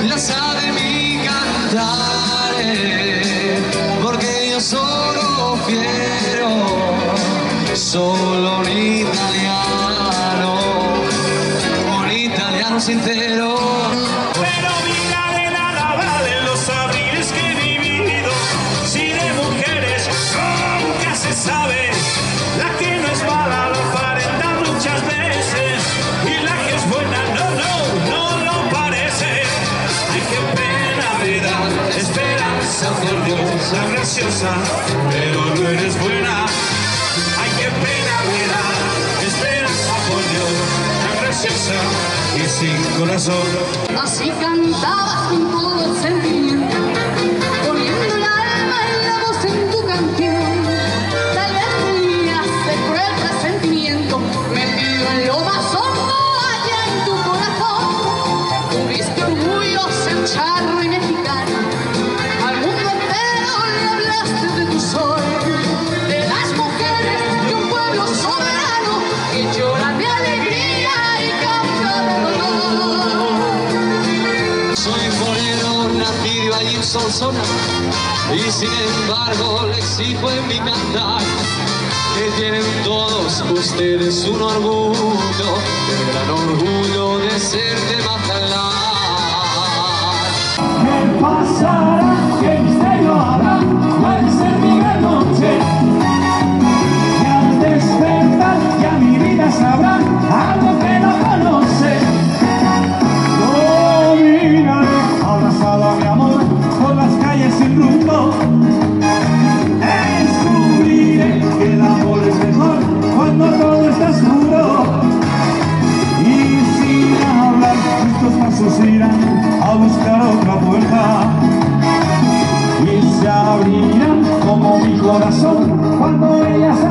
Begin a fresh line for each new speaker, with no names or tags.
la sabe mi cantaré, porque yo solo quiero, solo un italiano sincero.
Pero mira de nada valen los abriles que he vivido, si de mujeres nunca se sabe, la que no es mala lo aparenta muchas veces, y la que es buena no lo parece. Ay, qué pena me da, esperanza por Dios, tan graciosa, pero no eres buena. Ay, qué pena me da, esperanza por Dios, tan graciosa y sin corazón.
Así cantabas con todo el sentimiento, poniendo el alma y la voz en tu canción. Tal vez tenías el cruel presentimiento metido en lo más hondo allá en tu corazón. Tuviste orgullo, ser charro y mexicano, al mundo entero le hablaste de tu sol, de las mujeres de un pueblo soberano que llora de alegría y canta de dolor.
Soy forero, nacido allí en Solsona, y sin embargo le exijo en mi cantar que tienen todos ustedes un orgullo, el gran orgullo de ser de Mazatlán.
¿Qué pasará? ¿Qué misterio habrá? Puede ser mi gran noche, y al despertar ya mi vida sabrá algo que no conoce. Caminaré abrazado a mi amor por las calles sin rumbo, descubriré que el amor es mejor cuando todo está oscuro, y sin hablar nuestros pasos irán a buscar otra puerta, y se abrirán como mi corazón cuando ella se